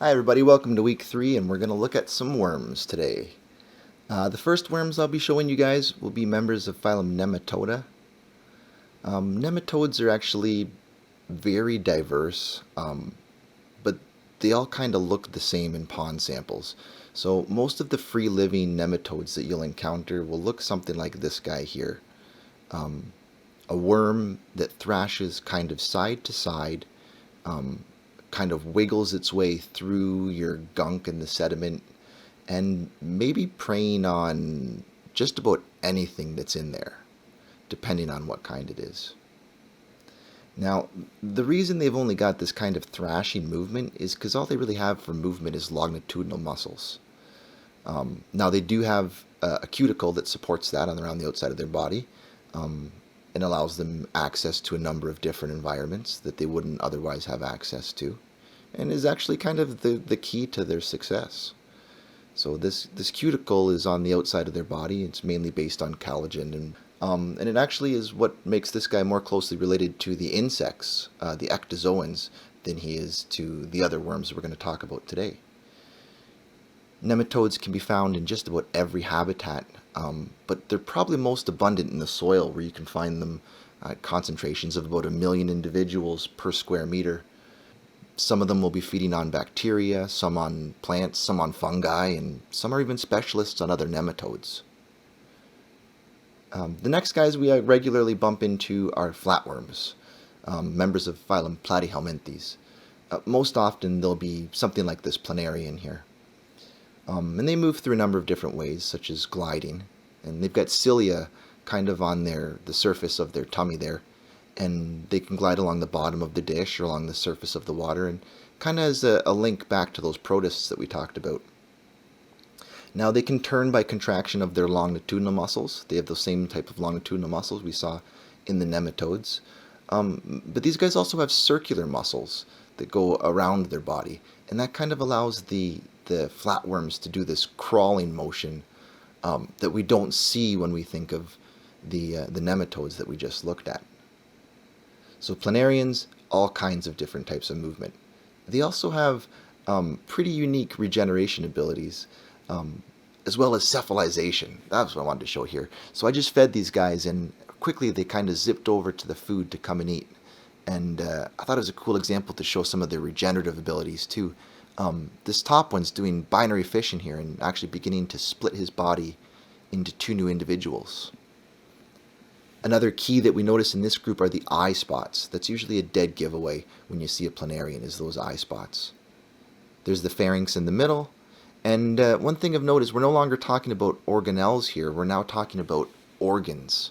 Hi everybody, welcome to week 3 and we're going to look at some worms today. The first worms I'll be showing you guys will be members of phylum Nematoda. Nematodes are actually very diverse, but they all kind of look the same in pond samples. So most of the free-living nematodes that you'll encounter will look something like this guy here. A worm that thrashes kind of side to side, kind of wiggles its way through your gunk and the sediment, and maybe preying on just about anything that's in there, depending on what kind it is. Now, the reason they've only got this kind of thrashing movement is because all they really have for movement is longitudinal muscles. Now, they do have a cuticle that supports that on around the outside of their body, and allows them access to a number of different environments that they wouldn't otherwise have access to, and is actually kind of the key to their success. So this cuticle is on the outside of their body. It's mainly based on collagen, and it actually is what makes this guy more closely related to the insects, the ectozoans, than he is to the other worms we're going to talk about today. Nematodes can be found in just about every habitat, but they're probably most abundant in the soil, where you can find them at concentrations of about 1 million individuals per square meter. Some of them will be feeding on bacteria, some on plants, some on fungi, and some are even specialists on other nematodes. The next guys we regularly bump into are flatworms, members of phylum platyhelminths. Most often they'll be something like this planarian here. And they move through a number of different ways, such as gliding. And they've got cilia kind of on the surface of their tummy there. And they can glide along the bottom of the dish or along the surface of the water, and kind of as a link back to those protists that we talked about. Now, they can turn by contraction of their longitudinal muscles. They have the same type of longitudinal muscles we saw in the nematodes. But these guys also have circular muscles that go around their body. And that kind of allows the flatworms to do this crawling motion that we don't see when we think of the nematodes that we just looked at. So planarians, all kinds of different types of movement. They also have pretty unique regeneration abilities, as well as cephalization. That's what I wanted to show here. So I just fed these guys, and quickly they kind of zipped over to the food to come and eat. And I thought it was a cool example to show some of their regenerative abilities too. This top one's doing binary fission here and actually beginning to split his body into 2 new individuals. Another key that we notice in this group are the eye spots. That's usually a dead giveaway when you see a planarian, is those eye spots. There's the pharynx in the middle. And one thing of note is we're no longer talking about organelles here. We're now talking about organs.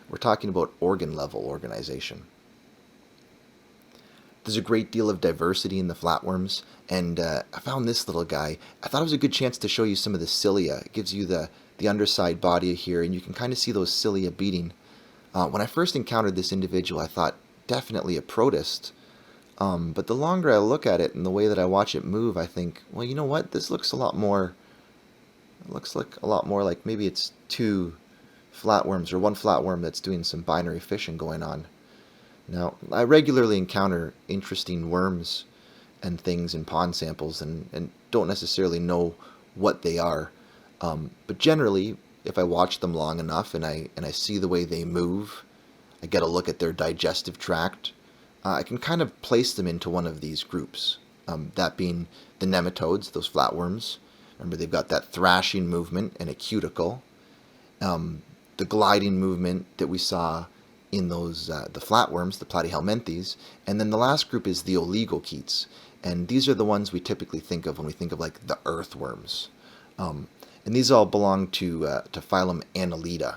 We're talking about organ-level organization. There's a great deal of diversity in the flatworms, and I found this little guy. I thought it was a good chance to show you some of the cilia. It gives you the underside body here, and you can kind of see those cilia beating. When I first encountered this individual, I thought definitely a protist, but the longer I look at it and the way that I watch it move, I think, well, you know what? This looks a lot more. It looks like a lot more like maybe it's 2 flatworms or 1 flatworm that's doing some binary fission going on. Now, I regularly encounter interesting worms and things in pond samples, and don't necessarily know what they are. But generally, if I watch them long enough and I see the way they move, I get a look at their digestive tract, I can kind of place them into one of these groups. That being the nematodes, those flatworms. Remember, they've got that thrashing movement and a cuticle. The gliding movement that we saw in those the flatworms, the platyhelminths, and then the last group is the oligochaetes, and these are the ones we typically think of when we think of like the earthworms, and these all belong to phylum Annelida.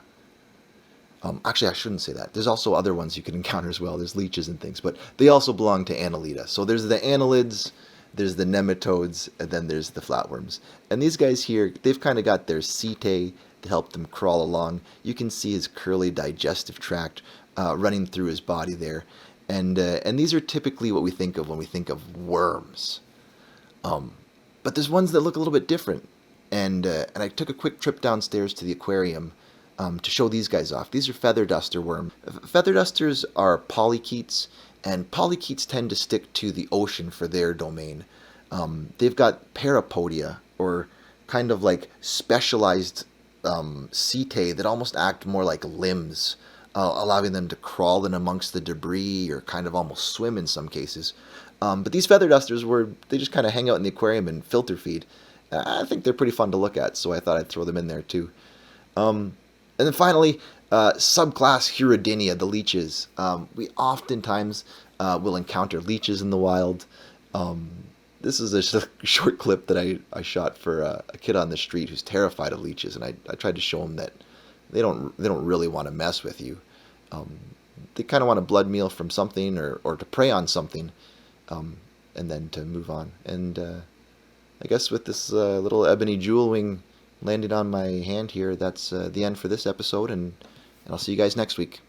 Actually, I shouldn't say that. There's also other ones you can encounter as well. There's leeches and things, but they also belong to Annelida. So there's the annelids, there's the nematodes, and then there's the flatworms. And these guys here, they've kind of got their setae to help them crawl along. You can see his curly digestive tract running through his body there. And these are typically what we think of when we think of worms. But there's ones that look a little bit different. And I took a quick trip downstairs to the aquarium to show these guys off. These are feather duster worms. Feather dusters are polychaetes, and polychaetes tend to stick to the ocean for their domain. They've got parapodia, or kind of like specialized setae that almost act more like limbs, allowing them to crawl in amongst the debris or kind of almost swim in some cases. But these feather dusters they just kind of hang out in the aquarium and filter feed. I think they're pretty fun to look at, so I thought I'd throw them in there too. And then finally, subclass Hirodinia, the leeches. We oftentimes will encounter leeches in the wild. This is a short clip that I shot for a kid on the street who's terrified of leeches, and I tried to show him that they don't really want to mess with you. They kind of want a blood meal from something, or to prey on something, and then to move on. And I guess with this little ebony jewel wing landing on my hand here, that's the end for this episode, and I'll see you guys next week.